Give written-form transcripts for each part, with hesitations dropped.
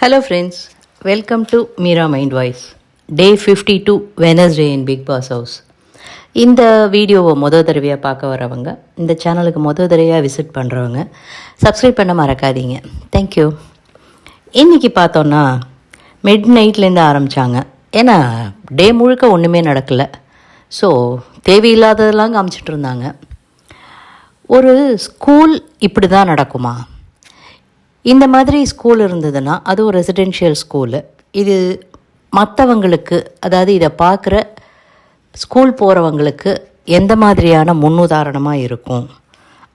Hello friends, welcome to Meera Mind Voice. Day 52 Wednesday in Big Boss House. இந்த வீடியோவை தடவையாக பார்க்க வரவங்க, இந்த சேனலுக்கு தடவையாக விசிட் பண்ணுறவங்க சப்ஸ்கிரைப் பண்ண மறக்காதீங்க. தேங்க்யூ. இன்றைக்கி பார்த்தோன்னா மிட் நைட்லேருந்து ஆரம்பித்தாங்க. ஏன்னா டே முழுக்க ஒன்றுமே நடக்கலை. ஸோ தேவையில்லாததெல்லாம் காமிச்சிட்டு இருந்தாங்க. ஒரு ஸ்கூல் இப்படி தான் நடக்குமா? இந்த மாதிரி ஸ்கூல் இருந்ததுன்னா அது ஒரு ரெசிடென்ஷியல் ஸ்கூலு. இது மற்றவங்களுக்கு, அதாவது இதை பார்க்குற ஸ்கூல் போகிறவங்களுக்கு எந்த மாதிரியான முன்னுதாரணமாக இருக்கும்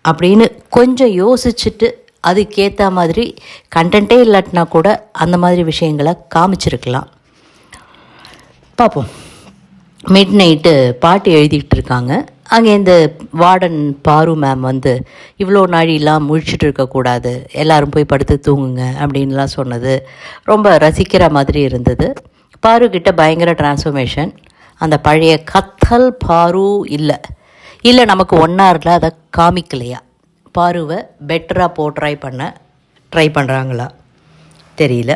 அப்படின்னு கொஞ்சம் யோசிச்சுட்டு அதுக்கேற்ற மாதிரி கண்டென்ட்டே இல்லாட்டினா கூட அந்த மாதிரி விஷயங்களை காமிச்சிருக்கலாம். பார்ப்போம். மிட் நைட்டு பாட்டு எழுதிக்கிட்டு இருக்காங்க. அங்கே இந்த வார்டன் பாரு மேம் வந்து இவ்வளோ நாழிலாம் முழிச்சிட்டு இருக்கக்கூடாது, எல்லோரும் போய் படுத்து தூங்குங்க அப்படின்லாம் சொன்னது ரொம்ப ரசிக்கிற மாதிரி இருந்தது. பாரு கிட்ட பயங்கர டிரான்ஸ்ஃபர்மேஷன். அந்த பழைய கத்தல் பாரு இல்லை நமக்கு ஒன்னாரில் அதை காமிக்கலையா? பாருவை பெட்டராக ட்ரை பண்ணுறாங்களா தெரியல.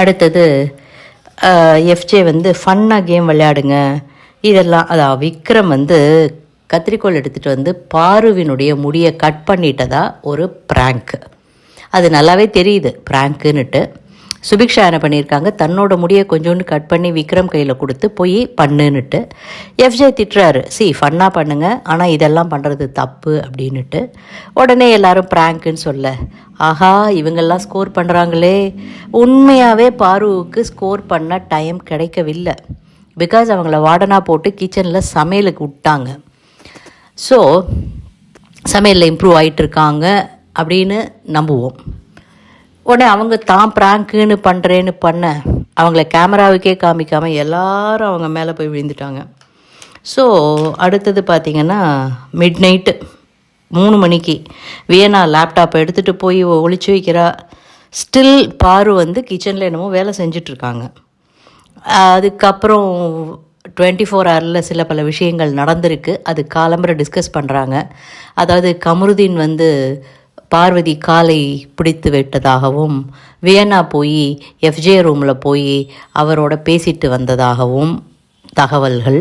அடுத்தது எஃப்ஜே வந்து ஃபன்னாக கேம் விளையாடுங்க இதெல்லாம். அதான் விக்ரம் வந்து கத்திரிக்கோள் எடுத்துகிட்டு வந்து பாருவினுடைய முடியை கட் பண்ணிட்டதா ஒரு ப்ராங்க்கு. அது நல்லாவே தெரியுது ப்ராங்க்குன்னுட்டு. சுபிக்ஷா என்ன பண்ணியிருக்காங்க, தன்னோட முடியை கொஞ்சோண்டு கட் பண்ணி விக்ரம் கையில் கொடுத்து போய் பண்ணுன்னுட்டு எஃப்ஜே திட்டுறாரு. ஃபன்னாக பண்ணுங்க, ஆனால் இதெல்லாம் பண்ணுறது தப்பு அப்படின்னுட்டு. உடனே எல்லாரும் ப்ராங்க்குன்னு சொல்ல, ஆஹா இவங்கெல்லாம் ஸ்கோர் பண்ணுறாங்களே. உண்மையாகவே பாருவுக்கு ஸ்கோர் பண்ண டைம் கிடைக்கவில்லை. பிகாஸ் அவங்கள வார்டனாக போட்டு கிச்சனில் சமையலுக்கு விட்டாங்க. ஸோ சமையலில் இம்ப்ரூவ் ஆகிட்டுருக்காங்க அப்படின்னு நம்புவோம். உடனே அவங்க தான் ப்ராங்க்குன்னு பண்ணுறேன்னு அவங்கள கேமராவுக்கே காமிக்காமல் எல்லாரும் அவங்க மேலே போய் விழுந்துட்டாங்க. ஸோ அடுத்தது பார்த்திங்கன்னா மிட் நைட்டு 3 மணிக்கு வியனா லேப்டாப்பை எடுத்துகிட்டு போய் ஒளிச்சு வைக்கிறா. ஸ்டில் பாரு வந்து கிச்சனில் என்னமோ வேலை செஞ்சிட்ருக்காங்க. அதுக்கப்புறம் 24 ஹவரில் சில பல விஷயங்கள் நடந்திருக்கு. அது காலம்பரை டிஸ்கஸ் பண்ணுறாங்க. அதாவது கமருதீன் வந்து பார்வதி காலை பிடித்து விட்டதாகவும், வியன்னா போய் எஃப்ஜே ரூமில் போய் அவரோட பேசிட்டு வந்ததாகவும் தகவல்கள்.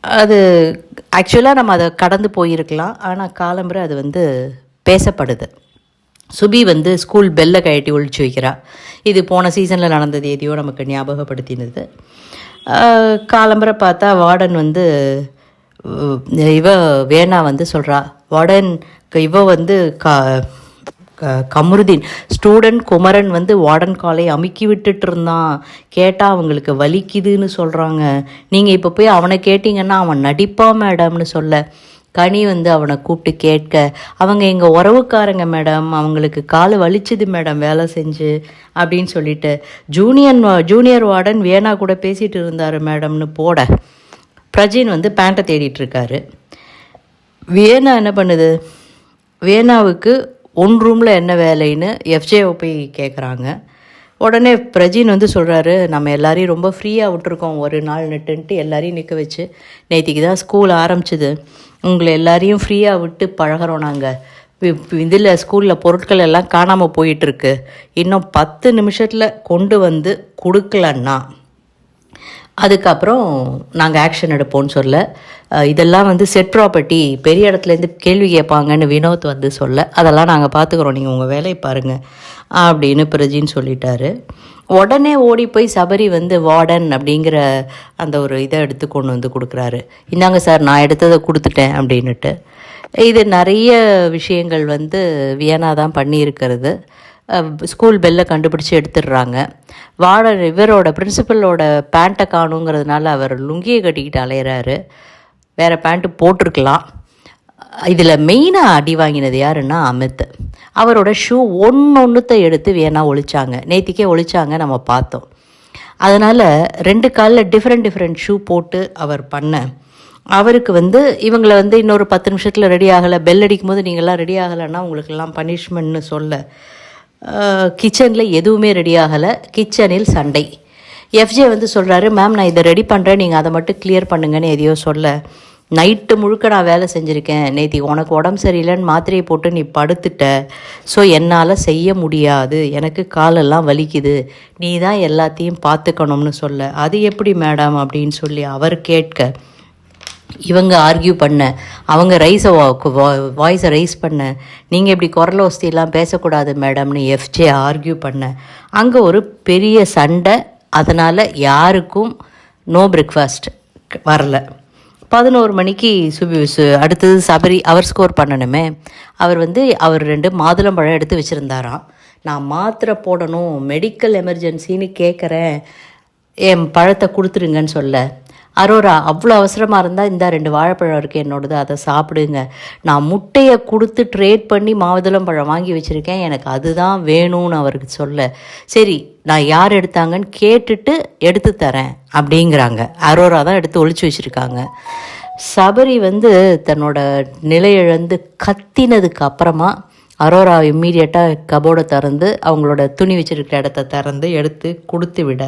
அது ஆக்சுவலாக நம்ம அதை கடந்து போயிருக்கலாம், ஆனால் காலம்பரை அது வந்து பேசப்படுது. சுபி வந்து ஸ்கூல் பெல்லை கழட்டி ஒழிச்சு வைக்கிறா. இது போன சீசனில் நடந்தது எதையோ நமக்கு ஞாபகப்படுத்தினது. காலம்பரை பார்த்தா வார்டன் வந்து வேணா வந்து சொல்கிறா, வார்டன் வந்து கமருதீன் ஸ்டூடெண்ட் குமரன் வந்து வார்டன் காலை அமுக்கி விட்டுட்டு இருந்தான், கேட்டால் அவங்களுக்கு வலிக்குதுன்னு சொல்கிறாங்க. நீங்கள் இப்போ போய் அவனை கேட்டிங்கன்னா அவன் நடிப்பான் மேடம்னு சொல்ல, கனி வந்து அவனை கூப்பிட்டு கேட்க, அவங்க எங்கள் உறவுக்காரங்க மேடம், அவங்களுக்கு கால் வலிச்சுது மேடம் வேலை செஞ்சு அப்படின்னு சொல்லிட்டு, ஜூனியர் வார்டன் வேணா கூட பேசிகிட்டு இருந்தார் மேடம்னு போட, பிரஜின் வந்து பேண்ட்டை தேடிட்டுருக்காரு. வேணா என்ன பண்ணுது, வேணாவுக்கு ஒன் ரூமில் என்ன வேலைன்னு எஃப்ஜேவை போய் கேட்குறாங்க. உடனே பிரஜின் வந்து சொல்கிறாரு, நம்ம எல்லாரையும் ரொம்ப ஃப்ரீயாக விட்டுருக்கோம் ஒரு நாள் நட்டுன்ட்டு எல்லாரையும் நிற்க வச்சு, நேற்றுக்கு தான் ஸ்கூல் ஆரம்பிச்சிது, உங்களை எல்லாரையும் ஃப்ரீயாக விட்டு பழகிறோம் நாங்கள். இதில் ஸ்கூலில் பொருட்கள் எல்லாம் காணாமல் போயிட்டுருக்கு, இன்னும் 10 நிமிஷத்தில் கொண்டு வந்து கொடுக்கலன்னா அதுக்கப்புறம் நாங்கள் ஆக்ஷன் எடுப்போம்னு சொல்ல, இதெல்லாம் வந்து செட் ப்ராப்பர்ட்டி, பெரிய இடத்துலேருந்து கேள்வி கேட்பாங்கன்னு வினோத் வந்து சொல்ல, அதெல்லாம் நாங்கள் பார்த்துக்குறோம், நீங்கள் உங்கள் வேலையை பாருங்கள் அப்படின்னு பிரஜின்னு சொல்லிட்டாரு. உடனே ஓடி போய் சபரி வந்து வார்டன் அப்படிங்கிற அந்த ஒரு இதை எடுத்து கொண்டு வந்து கொடுக்குறாரு. இந்தாங்க சார், நான் எடுத்ததை கொடுத்துட்டேன் அப்படின்னுட்டு. இது நிறைய விஷயங்கள் வந்து வியனா தான் பண்ணியிருக்கிறது. ஸ்கூல் பெல்லை கண்டுபிடிச்சி எடுத்துடுறாங்க. வார்டன் இவரோட பிரின்சிபலோட பேண்ட்டை காணுங்கிறதுனால அவர் லுங்கியை கட்டிக்கிட்டு அலையிறாரு. வேறு பேண்ட்டு போட்டிருக்கலாம். இதில் மெயினாக அடி வாங்கினது யாருன்னா அமித். அவரோட ஷூ ஒன்றுத்தை எடுத்து வேணா ஒழிச்சாங்க, நேற்றுக்கே ஒழிச்சாங்க, நம்ம பார்த்தோம். அதனால் 2 காலில் டிஃப்ரெண்ட் ஷூ போட்டு அவர் அவருக்கு வந்து இவங்களை வந்து இன்னொரு 10 நிமிஷத்தில் ரெடி ஆகலை, பெல் அடிக்கும் போது நீங்கள்லாம் ரெடி ஆகலைன்னா உங்களுக்கெல்லாம் பனிஷ்மெண்ட்னு சொல்ல, கிச்சனில் எதுவுமே ரெடி ஆகலை. கிச்சனில் சண்டை. எஃப்ஜே வந்து சொல்கிறாரு, மேம் நான் இதை ரெடி பண்ணுறேன், நீங்கள் அதை மட்டும் கிளியர் பண்ணுங்கன்னு எதையோ சொல்ல, நைட்டு முழுக்க நான் வேலை செஞ்சுருக்கேன், நேற்று உனக்கு உடம்பு சரியில்லைன்னு மாத்திரையை போட்டு நீ படுத்துட்ட, ஸோ என்னால் செய்ய முடியாது, எனக்கு காலெல்லாம் வலிக்குது, நீ தான் எல்லாத்தையும் பார்த்துக்கணும்னு சொல்ல. அது எப்படி மேடம் அப்படின்னு சொல்லி அவர் கேட்க, இவங்க ஆர்கியூ பண்ண, அவங்க வாய்ஸை ரைஸ் பண்ண, நீங்கள் இப்படி குரல் வசதியெல்லாம் பேசக்கூடாது மேடம்னு எஃப்ஜே ஆர்கியூ பண்ண, அங்கே ஒரு பெரிய சண்டை. அதனால் யாருக்கும் நோ பிரேக்ஃபாஸ்ட் வரல. 11 மணிக்கு அடுத்தது சபரி அவர் ஸ்கோர் பண்ணணுமே. அவர் 2 மாதுளம்பழம் எடுத்து வச்சுருந்தாராம். நான் மாத்திரை போடணும், மெடிக்கல் எமர்ஜென்சின்னு கேட்குறேன், என் பழத்தை கொடுத்துருங்கன்னு சொல்ல, அரோரா அவ்வளோ அவசரமாக இருந்தால் இந்த 2 வாழைப்பழம் இருக்குது என்னோடது, அதை சாப்பிடுங்க, நான் முட்டையை கொடுத்து ட்ரேட் பண்ணி மாதுளம்பழம் வாங்கி வச்சுருக்கேன், எனக்கு அதுதான் வேணும்னு அவருக்கு சொல்ல, சரி நான் யார் எடுத்தாங்கன்னு கேட்டுட்டு எடுத்து தரேன் அப்படிங்கிறாங்க. அரோரா தான் எடுத்து ஒழிச்சு வச்சுருக்காங்க. சபரி தன்னோட நிலையிழந்து கத்தினதுக்கு அப்புறமா அரோரா இம்மீடியட்டாக கபோர்டை திறந்து அவங்களோட துணி வச்சுருக்கிற இடத்த திறந்து எடுத்து கொடுத்து விட,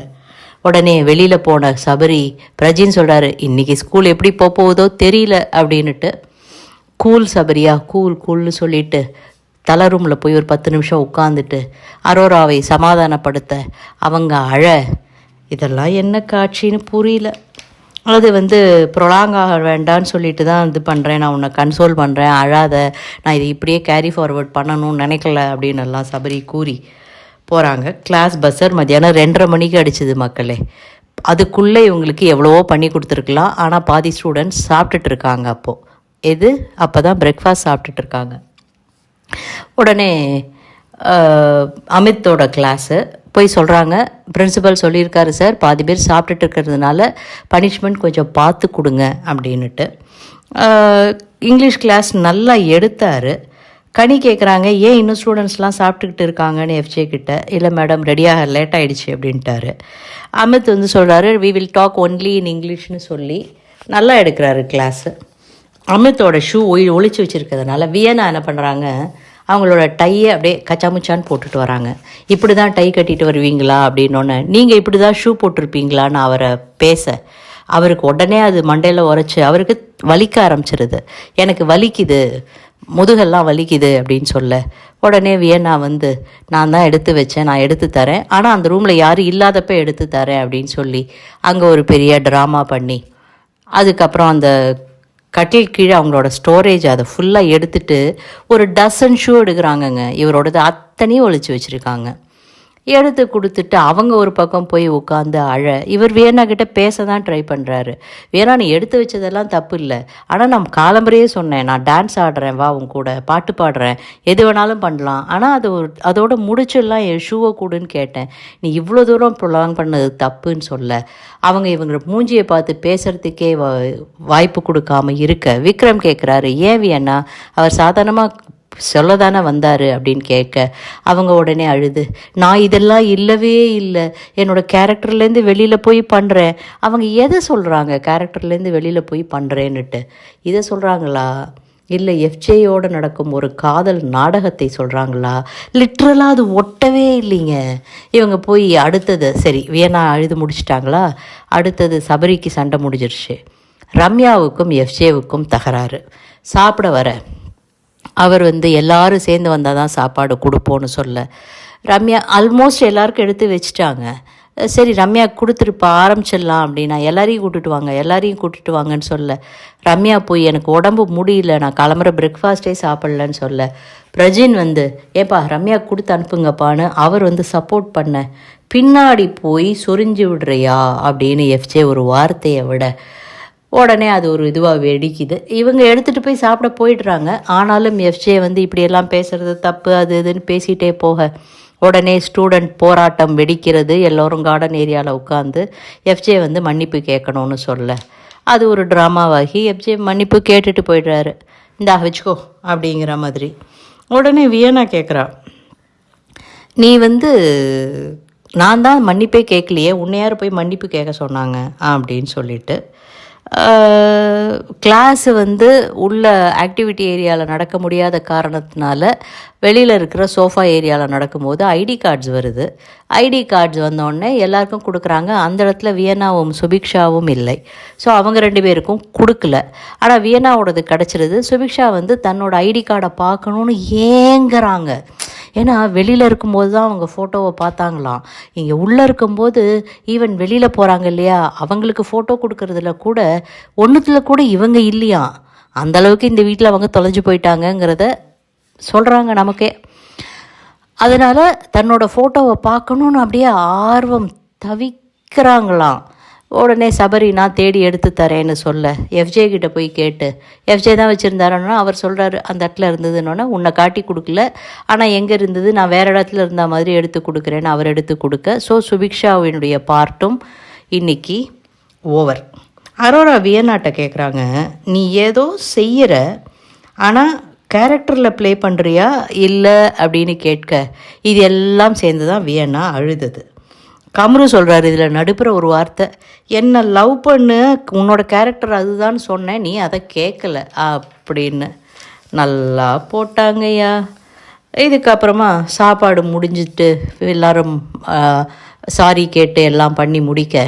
உடனே வெளியில் போன சபரி பிரஜின்னு சொல்கிறாரு, இன்றைக்கி ஸ்கூல் எப்படி போகுதோ தெரியல அப்படின்னுட்டு. கூல் சபரியா, கூல்னு சொல்லிட்டு தலை ரூமில் போய் ஒரு 10 நிமிஷம் உட்காந்துட்டு அரோராவை சமாதானப்படுத்த அவங்க அழ. இதெல்லாம் என்ன காட்சின்னு புரியல. அது ப்ரொலாங் ஆக வேண்டான்னு சொல்லிட்டு தான் இது பண்ணுறேன், நான் உன்னை கன்சோல் பண்ணுறேன், அழாத, நான் இதை இப்படியே கேரி ஃபார்வர்ட் பண்ணணும்னு நினைக்கல அப்படின்னு எல்லாம் சபரி கூறி போகிறாங்க. கிளாஸ் பஸ்ஸர் மத்தியானம் 2:30 மணிக்கு அடிச்சுது மக்களே. அதுக்குள்ளே இவங்களுக்கு எவ்வளவோ பண்ணி கொடுத்துருக்கலாம். ஆனால் பாதி ஸ்டூடெண்ட்ஸ் சாப்பிட்டுட்ருக்காங்க. அப்போ தான் பிரேக்ஃபாஸ்ட் சாப்பிட்டுட்ருக்காங்க. உடனே அமித்தோட கிளாஸு போய் சொல்கிறாங்க, பிரின்சிபல் சொல்லியிருக்காரு சார், பாதி பேர் சாப்பிட்டுட்டு இருக்கிறதுனால பனிஷ்மெண்ட் கொஞ்சம் பார்த்து கொடுங்க அப்படின்னுட்டு. இங்கிலீஷ் கிளாஸ் நல்லா எடுத்தார். கனி கேட்குறாங்க, ஏன் இன்னும் ஸ்டூடெண்ட்ஸ்லாம் சாப்பிட்டுக்கிட்டு இருக்காங்கன்னு எஃப்ஜே கிட்ட. இல்லை மேடம், ரெடியாக லேட் ஆகிடுச்சு அப்படின்ட்டாரு. அமித் சொல்கிறாரு, we will talk only in இங்கிலீஷ்னு சொல்லி நல்லா எடுக்கிறாரு கிளாஸு. அமித்தோட ஷூ ஒழிச்சு வச்சுருக்கிறதுனால வியனா என்ன பண்ணுறாங்க, அவங்களோட டையை அப்படியே கச்சாமுச்சான்னு போட்டுட்டு வராங்க. இப்படி தான் டை கட்டிட்டு வருவீங்களா அப்படின்னோடனே, நீங்கள் இப்படி தான் ஷூ போட்டிருப்பீங்களான்னு அவரை பேச, அவருக்கு உடனே அது மண்டையில் உரைச்சி அவருக்கு வலிக்க ஆரம்பிச்சிருது. எனக்கு வலிக்குது, முதுகெல்லாம் வலிக்குது அப்படின்னு சொல்ல, உடனே வியன்னா நான் தான் எடுத்து வச்சேன், நான் எடுத்து தரேன், ஆனால் அந்த ரூமில் யாரும் இல்லாதப்ப எடுத்து தரேன் அப்படின்னு சொல்லி அங்கே ஒரு பெரிய ட்ராமா பண்ணி, அதுக்கப்புறம் அந்த கட்டில் கீழே அவங்களோட ஸ்டோரேஜ் அதை ஃபுல்லாக எடுத்துகிட்டு ஒரு டசன் ஷூ எடுக்கிறாங்கங்க. இவரோடது அத்தனையும் ஒழிச்சு வச்சுருக்காங்க. எடுத்து கொடுத்துட்டு அவங்க ஒரு பக்கம் போய் உட்காந்து அழ. இவர் வேணா கிட்ட பேச தான் ட்ரை பண்ணுறாரு. வேணா நீ எடுத்து வச்சதெல்லாம் தப்பு இல்லை, ஆனால் நான் காலம்பரையே சொன்னேன், நான் டான்ஸ் ஆடுறேன், வா உன் கூட பாட்டு பாடுறேன், எது வேணாலும் பண்ணலாம், ஆனால் அதோட முடிச்சிடலாம், என் ஷூவை கூடுன்னு கேட்டேன், நீ இவ்வளோ தூரம் ப்ரொலாங் பண்ணது தப்புன்னு சொல்ல, இவங்க மூஞ்சியை பார்த்து பேசுகிறதுக்கே வாய்ப்பு கொடுக்காம இருக்க விக்ரம் கேட்குறாரு, ஏன் வேணா அவர் சாதாரணமாக சொல்ல தானே வந்தார் அப்படின்னு கேட்க, அவங்க உடனே அழுது, நான் இதெல்லாம் இல்லவே இல்லை, என்னோடய கேரக்டர்லேருந்து வெளியில் போய் பண்ணுறேன். அவங்க எதை சொல்கிறாங்க, கேரக்டர்லேருந்து வெளியில் போய் பண்ணுறேன்னுட்டு இதை சொல்கிறாங்களா, இல்லை எஃப்ஜேயோடு நடக்கும் ஒரு காதல் நாடகத்தை சொல்கிறாங்களா? லிட்ரலாக அது ஒட்டவே இல்லைங்க. இவங்க போய் அடுத்தது சரி வியனா அழுது முடிச்சிட்டாங்களா, அடுத்தது சபரிக்கு சண்டை முடிஞ்சிருச்சு. ரம்யாவுக்கும் எஃப்ஜேவுக்கும் தகராறு. சாப்பிட வர அவர் எல்லாரும் சேர்ந்து வந்தால் தான் சாப்பாடு கொடுப்போன்னு சொல்ல, ரம்யா ஆல்மோஸ்ட் எல்லாருக்கும் எடுத்து வச்சுட்டாங்க. சரி ரம்யா கொடுத்துருப்பா, ஆரம்பிச்சிடலாம் அப்படின்னா, எல்லாரையும் கூட்டிட்டு வாங்கன்னு சொல்ல, ரம்யா போய் எனக்கு உடம்பு முடியல, நான் கிளம்புற பிரேக்ஃபாஸ்ட்டே சாப்பிட்லன்னு சொல்ல, பிரஜின் ஏப்பா ரம்யா கொடுத்து அனுப்புங்கப்பான்னு அவர் சப்போர்ட் பண்ண, பின்னாடி போய் சொரிஞ்சு விடுறியா அப்படின்னு எஃப்ஜே ஒரு வார்த்தையை விட, உடனே அது ஒரு இதுவாக வெடிக்குது. இவங்க எடுத்துகிட்டு போய் சாப்பிட போயிடுறாங்க. ஆனாலும் எஃப்ஜே இப்படியெல்லாம் பேசுகிறது தப்பு, அது இதுன்னு பேசிகிட்டே போக, உடனே ஸ்டூடெண்ட் போராட்டம் வெடிக்கிறது. எல்லோரும் கார்டன் ஏரியாவில் உட்காந்து எஃப்ஜே மன்னிப்பு கேட்கணும்னு சொல்ல, அது ஒரு ட்ராமாவாகி எஃப்ஜே மன்னிப்பு கேட்டுட்டு போயிடுறாரு. இந்தா வச்சுக்கோ அப்படிங்கிற மாதிரி. உடனே வியனா கேட்குறா, நீ நான் தான் மன்னிப்பே கேட்கலையே, உன்னை யார் போய் மன்னிப்பு கேட்க சொன்னாங்க அப்படின்னு சொல்லிட்டு கிளாஸு வந்து உள்ள ஆக்டிவிட்டி ஏரியாவில் நடக்க முடியாத காரணத்தினால வெளியில் இருக்கிற சோஃபா ஏரியாவில் நடக்கும்போது ஐடி கார்ட்ஸ் வருது. ஐடி கார்ட்ஸ் வந்தோடனே எல்லாருக்கும் கொடுக்குறாங்க. அந்த இடத்துல வியன்னாவும் சுபிக்ஷாவும் இல்லை. ஸோ அவங்க 2 பேருக்கும் கொடுக்கல. ஆனால் வியன்னாவோடது கிடச்சிருது. சுபிக்ஷா வந்து தன்னோட ஐடி கார்டை பார்க்கணுன்னு ஏங்குறாங்க. ஏன்னா வெளியில் இருக்கும்போது தான் அவங்க ஃபோட்டோவை பார்த்தாங்களாம். இங்கே உள்ளே இருக்கும்போது ஈவன் வெளியில் போகிறாங்க இல்லையா, அவங்களுக்கு ஃபோட்டோ கொடுக்கறதுல கூட ஒன்றுத்தில் கூட இவங்க இல்லையா. அந்தளவுக்கு இந்த வீட்டில் அவங்க தொலைஞ்சு போயிட்டாங்கங்கிறத சொல்கிறாங்க நமக்கே. அதனால் தன்னோட ஃபோட்டோவை பார்க்கணுன்னு அப்படியே ஆர்வம் தவிக்கிறாங்களாம். உடனே சபரி நான் தேடி எடுத்து தரேன்னு சொல்ல எஃப்ஜே கிட்ட போய் கேட்டு, எஃப்ஜே தான் வச்சுருந்தாருன்னா அவர் சொல்கிறாரு அந்த இடத்துல இருந்ததுன்னொன்னே உன்னை காட்டி கொடுக்கல, ஆனால் எங்கே இருந்தது நான் வேறு இடத்துல இருந்த மாதிரி எடுத்து கொடுக்குறேன்னு அவர் எடுத்து கொடுக்க. ஸோ சுபிக்ஷாவினுடைய பார்ட்டும் இன்றைக்கி ஓவர். அரோரா வியன்னாட்ட கேட்குறாங்க, நீ ஏதோ செய்கிற ஆனால் கேரக்டரில் ப்ளே பண்ணுறியா இல்லை அப்படின்னு கேட்க, இது எல்லாம் சேர்ந்து தான் வியன்னா அழுதது. கம்ரு சொல்கிறாரு இதில் நடுப்புற ஒரு வார்த்தை, என்னை லவ் பண்ணு, உன்னோட கேரக்டர் அதுதான் சொன்னேன், நீ அதை கேட்கல அப்படின்னு. நல்லா போட்டாங்கய்யா. இதுக்கப்புறமா சாப்பாடு முடிஞ்சிட்டு எல்லோரும் சாரி கேட்டு எல்லாம் பண்ணி முடிக்க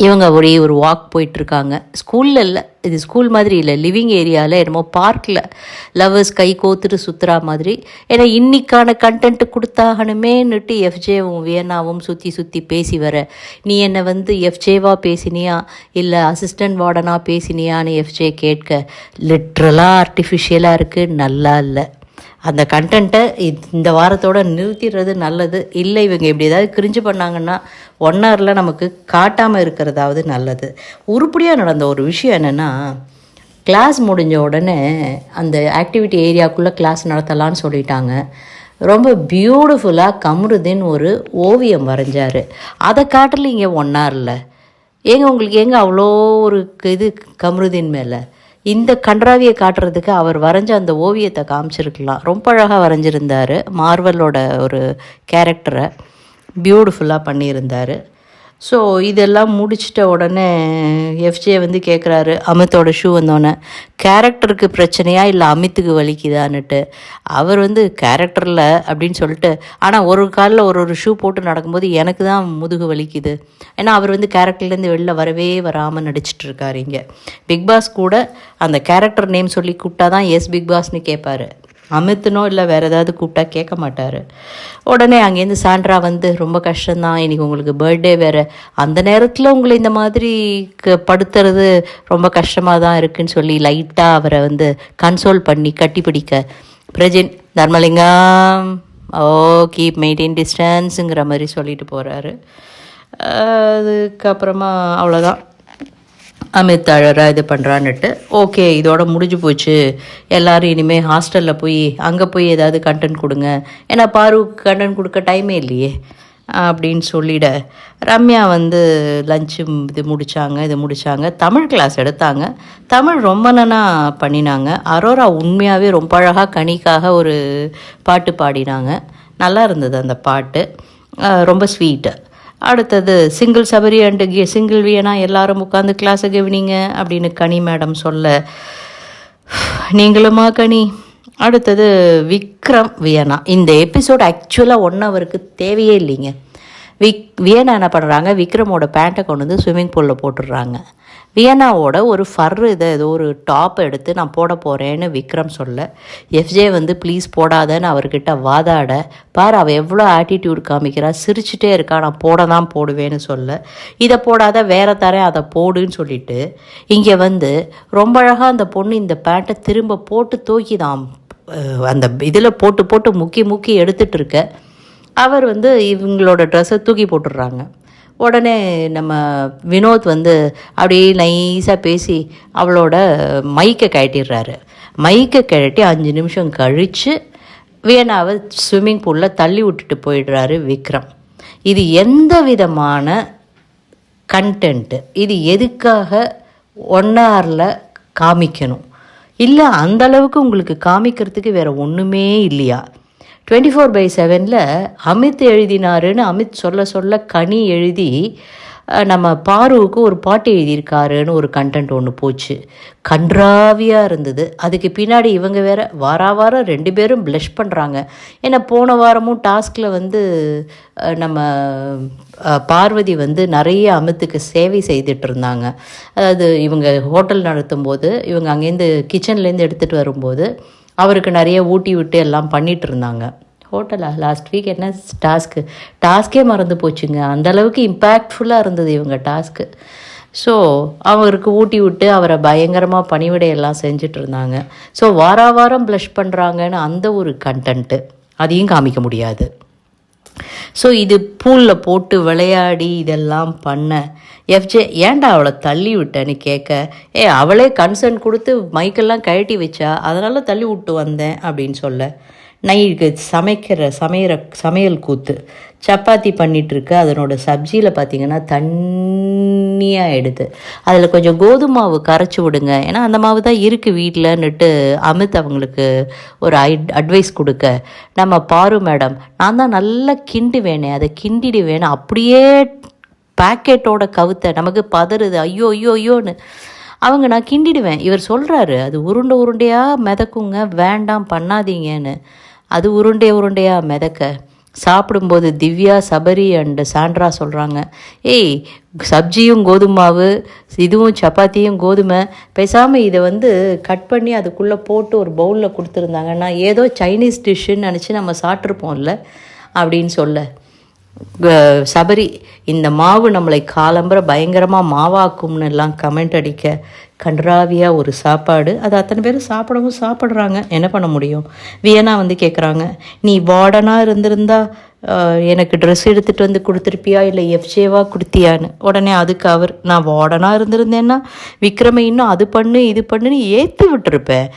இவங்க ஒரே ஒரு வாக் போயிட்டுருக்காங்க. ஸ்கூலில் இல்லை, இது ஸ்கூல் மாதிரி இல்லை, லிவிங் ஏரியாவில் என்னமோ பார்க்கில் லவ்வர்ஸ் கை கோத்துட்டு சுற்றுறா மாதிரி. ஏன்னா இன்றைக்கான கண்டென்ட்டு கொடுத்தாகணுமேன்னுட்டு எஃப்ஜேவும் வியன்னாவும் சுற்றி பேசி வர, நீ என்னை வந்து எஃப்ஜேவாக பேசினியா இல்லை அசிஸ்டன்ட் வார்டனாக பேசினியான்னு எஃப்ஜே கேட்க, லிட்ரலாக ஆர்டிஃபிஷியலாக இருக்குது, நல்லா இல்லை. அந்த கண்டென்ட்டை இந்த வாரத்தோடு நிறுத்திடுறது நல்லது. இல்லை இவங்க இப்படி ஏதாவது கிரிஞ்சு பண்ணாங்கன்னா 1 ஹவரில் நமக்கு காட்டாமல் இருக்கிறதாவது நல்லது. உருப்படியாக நடந்த ஒரு விஷயம் என்னென்னா, கிளாஸ் முடிஞ்ச உடனே அந்த ஆக்டிவிட்டி ஏரியாவுக்குள்ளே கிளாஸ் நடத்தலான்னு சொல்லிட்டாங்க. ரொம்ப பியூட்டிஃபுல்லாக கம்ருதீன் ஒரு ஓவியம் வரைஞ்சார். அதை காட்டல இங்கே 1 ஹவரில். உங்களுக்கு அவ்வளோ ஒரு இது கம்ருதீன் மேலே இந்த கன்றாவியை காட்டுறதுக்கு அவர் வரைஞ்ச அந்த ஓவியத்தை காமிச்சிருக்கலாம். ரொம்ப அழகாக வரைஞ்சிருந்தார். மார்வலோட ஒரு கேரக்டரை பியூட்டிஃபுல்லாக பண்ணியிருந்தார். ஸோ இதெல்லாம் முடிச்சிட்ட உடனே எஃப்ஜே வந்து கேட்குறாரு, அமித்தோட ஷூ வந்தோடனே கேரக்டருக்கு பிரச்சனையா இல்லை அமித்துக்கு வலிக்குதான்னுட்டு. அவர் வந்து கேரக்டரில் அப்படின்னு சொல்லிட்டு, ஆனால் ஒரு காலில் ஒரு ஷூ போட்டு நடக்கும்போது எனக்கு தான் முதுகு வலிக்குது. ஏன்னா அவர் வந்து கேரக்டர்லேருந்து வெளில வராமல் நடிச்சிட்ருக்காரு. இங்கே பிக் பாஸ் கூட அந்த கேரக்டர் நேம் சொல்லி கூப்பிட்டா தான் எஸ் பிக் பாஸ்னு கேட்பார். அமித்துனோ இல்லை வேறு ஏதாவது கூப்பிட்டா கேட்க மாட்டார். உடனே அங்கேருந்து சாண்ட்ரா வந்து ரொம்ப கஷ்டம்தான், இன்றைக்கி உங்களுக்கு பர்த்டே வேறு, அந்த நேரத்தில் உங்களை இந்த மாதிரி படுத்துறது ரொம்ப கஷ்டமாக தான் இருக்குதுன்னு சொல்லி லைட்டாக அவரை வந்து கன்சோல் பண்ணி கட்டி பிடிக்க, பிரஜின் தர்மலிங்கம் கீப் மெயின்டைன் டிஸ்டன்ஸுங்கிற மாதிரி சொல்லிட்டு போகிறாரு. அதுக்கப்புறமா அவ்வளோதான், அமித் அழறா இது பண்ணுறான்னுட்டு ஓகே இதோட முடிஞ்சு போச்சு, எல்லோரும் இனிமேல் ஹாஸ்டலில் போய் அங்கே போய் ஏதாவது கண்டென்ட் கொடுங்க, ஏன்னா பாருக்கு கண்டென்ட் கொடுக்க டைமே இல்லையே அப்படின்னு சொல்லிட, ரம்யா வந்து லஞ்சு இது முடித்தாங்க, தமிழ் கிளாஸ் எடுத்தாங்க, தமிழ் ரொம்ப நல்லா பண்ணினாங்க. அரோரா உண்மையாகவே ரொம்ப அழகாக கனிக்காக ஒரு பாட்டு பாடினாங்க, நல்லா இருந்தது அந்த பாட்டு, ரொம்ப ஸ்வீட்டு. அடுத்தது சிங்கிள் சபரி அண்டு சிங்கிள் வியனா எல்லாரும் உட்காந்து கிளாஸை கவனிங்க அப்படின்னு கனி மேடம் சொல்ல, நீங்களுமா கனி. அடுத்தது விக்ரம் வியனா. இந்த எபிசோடு ஆக்சுவலாக 1 ஹவருக்கு தேவையே இல்லைங்க. வியனா என்ன பண்ணுறாங்க, விக்ரமோட பேண்ட்டை கொண்டு வந்து ஸ்விம்மிங் பூலில் போட்டுடுறாங்க. வியனாவோட ஒரு ஏதோ ஒரு டாப் எடுத்து நான் போட போகிறேன்னு விக்ரம் சொல்ல, எஃப்ஜே வந்து ப்ளீஸ் போடாதன்னு அவர்கிட்ட வாதாட, பார் அவள் எவ்வளோ ஆட்டிடியூட் காமிக்கிறா, சிரிச்சுட்டே இருக்கா, நான் போடுவேன்னு சொல்ல, இதை போடாத வேற தரேன் அதை போடுன்னு சொல்லிட்டு இங்கே வந்து ரொம்ப அழகாக அந்த பொண்ணு இந்த பேண்ட்டை திரும்ப போட்டு தூக்கி தான் அந்த இதில் போட்டு முக்கி எடுத்துகிட்டு இருக்க, அவர் வந்து இவங்களோட ட்ரெஸ்ஸை தூக்கி போட்டுடுறாங்க. உடனே நம்ம வினோத் வந்து அப்படியே நைஸாக பேசி அவளோட மைக்கை கழட்டிடுறாரு. மைக்கை கழட்டி 5 நிமிஷம் கழித்து வியனாவை ஸ்விம்மிங் பூலில் தள்ளி விட்டுட்டு போயிடுறாரு விக்ரம். இது எந்த விதமான கண்டென்ட்டு, இது எதுக்காக 1 ஹவரில் காமிக்கணும்? இல்லை அந்தளவுக்கு உங்களுக்கு காமிக்கிறதுக்கு வேறு ஒன்றுமே இல்லையா? 24/7 அமித் எழுதினாருன்னு அமித் சொல்ல கனி எழுதி நம்ம பாருவுக்கு ஒரு பாட்டு எழுதியிருக்காருன்னு ஒரு கண்டென்ட் ஒன்று போச்சு. கன்றாவியாக இருந்தது. அதுக்கு பின்னாடி இவங்க வேற வாரம் 2 பேரும் ப்ளஷ் பண்ணுறாங்க. ஏன்னா போன வாரமும் டாஸ்கில் வந்து நம்ம பார்வதி வந்து நிறைய அமித்துக்கு சேவை செய்துட்டு இருந்தாங்க. அதாவது இவங்க ஹோட்டல் நடத்தும் போது இவங்க அங்கேருந்து கிச்சன்லேருந்து எடுத்துகிட்டு வரும்போது அவருக்கு நிறைய ஊட்டி விட்டு எல்லாம் பண்ணிகிட்டு இருந்தாங்க. லாஸ்ட் வீக் என்ன டாஸ்க்கே மறந்து போச்சுங்க. அந்தளவுக்கு இம்பேக்ட்ஃபுல்லாக இருந்தது இவங்க டாஸ்க்கு. ஸோ அவருக்கு ஊட்டி விட்டு அவரை பயங்கரமாக பணிவிடையெல்லாம் செஞ்சுட்டு இருந்தாங்க. ஸோ வாரம் ப்ளஷ் பண்ணுறாங்கன்னு அந்த ஒரு கண்டென்ட்டு அதையும் காமிக்க முடியாது. ஸோ இது பூலில் போட்டு விளையாடி இதெல்லாம் பண்ண எஃப்ஜே ஏன்டா அவளை தள்ளி விட்டேன்னு கேட்க, அவளே கன்சர்ன் கொடுத்து மைக்கெல்லாம் கழட்டி வச்சா அதனால தள்ளி விட்டு வந்தேன் அப்படின்னு சொல்ல, நைட்டு சமையல் கூத்து. சப்பாத்தி பண்ணிகிட்ருக்கு. அதனோட சப்ஜியில் பார்த்திங்கன்னா தண்ணியாக எடுத்து அதில் கொஞ்சம் கோதுமை மாவு கரைச்சி விடுங்க, ஏன்னா அந்த மாவு தான் இருக்குது வீட்டில்ன்னுட்டு அமித் அவங்களுக்கு ஒரு அட்வைஸ் கொடுக்க, நம்ம பாரு மேடம் நான் தான் நல்லா கிண்டுவேனே அதை கிண்டிடுவேன்னு அப்படியே பேக்கெட்டோட கவுத்த நமக்கு பதறுது. ஐயோன்னு அவங்க நான் கிண்டிடுவேன். இவர் சொல்கிறாரு அது உருண்டையாக மிதக்குங்க, வேண்டாம் பண்ணாதீங்கன்னு. அது உருண்டையாக மிதக்க சாப்பிடும்போது திவ்யா, சபரி அண்டு சாண்ட்ரா சொல்கிறாங்க, சப்ஜியும் கோதுமாவு, இதுவும் சப்பாத்தியும் கோதுமை, பேசாமல் இதை வந்து கட் பண்ணி அதுக்குள்ளே போட்டு ஒரு பவுலில் கொடுத்துருந்தாங்கன்னா ஏதோ சைனீஸ் டிஷ்ஷுன்னு நினச்சி நம்ம சாப்பிட்ருப்போம்ல அப்படின்னு சொல்ல, சபரி இந்த மாவு நம்மளை காலம்புற பயங்கரமாக மாவாக்கும்னு எல்லாம் கமெண்ட் அடிக்க, கன்றாவியாக ஒரு சாப்பாடு. அது அத்தனை பேரும் சாப்பிட்றாங்க, என்ன பண்ண முடியும். வியனா வந்து கேட்குறாங்க, நீ வார்டனாக இருந்திருந்தா எனக்கு ட்ரெஸ் எடுத்துகிட்டு வந்து கொடுத்துருப்பியா இல்லை எஃப்ஜேவாக கொடுத்தியான்னு. உடனே அதுக்கு அவர், நான் வார்டனாக இருந்திருந்தேன்னா விக்ரமை இன்னும் அது பண்ணு இது பண்ணுன்னு ஏற்றி விட்டுருப்பேன்.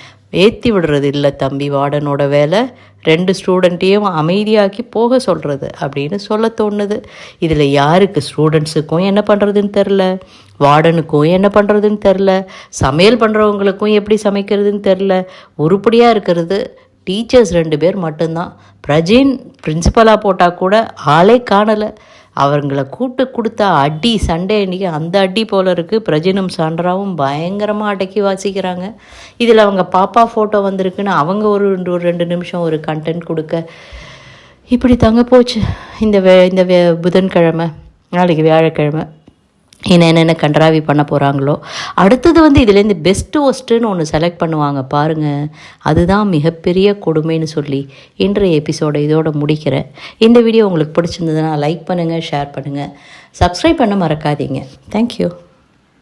ஏற்றி விடுறது இல்லை தம்பி வார்டனோட வேலை, 2 ஸ்டூடெண்ட்டையும் அமைதியாக்கி போக சொல்கிறது அப்படின்னு சொல்ல தோணுது. இதில் யாருக்கு, ஸ்டூடெண்ட்ஸுக்கும் என்ன பண்ணுறதுன்னு தெரில, வார்டனுக்கும் என்ன பண்ணுறதுன்னு தெரில, சமையல் பண்ணுறவங்களுக்கும் எப்படி சமைக்கிறதுன்னு தெரில. உருப்படியாக இருக்கிறது டீச்சர்ஸ் 2 பேர் மட்டும்தான். பிரஜின் பிரின்சிபலாக போட்டால் கூட ஆளே காணலை. அவங்கள கொடுத்தா அடி சண்டே அன்றைக்கி அந்த அடி போல் இருக்குது. பிரஜினும் சாண்ட்ராவும் பயங்கரமாக அடக்கி வாசிக்கிறாங்க. இதில் அவங்க பாப்பா ஃபோட்டோ வந்திருக்குன்னு அவங்க ஒரு 2 நிமிஷம் ஒரு கண்டென்ட் கொடுக்க, இப்படி தாங்க போச்சு இந்த புதன்கிழமை. நாளைக்கு வியாழக்கிழமை என்னென்ன கன்றாவி பண்ண போகிறாங்களோ. அடுத்தது வந்து இதுலேருந்து பெஸ்ட்டு ஒஸ்ட்டுன்னு ஒன்று செலக்ட் பண்ணுவாங்க பாருங்கள், அதுதான் மிகப்பெரிய கொடுமைன்னு சொல்லி இன்றைய எபிசோடை இதோடு முடிக்கிறேன். இந்த வீடியோ உங்களுக்கு பிடிச்சிருந்ததுன்னா லைக் பண்ணுங்கள், ஷேர் பண்ணுங்கள், சப்ஸ்கிரைப் பண்ண மறக்காதீங்க. தேங்க்யூ.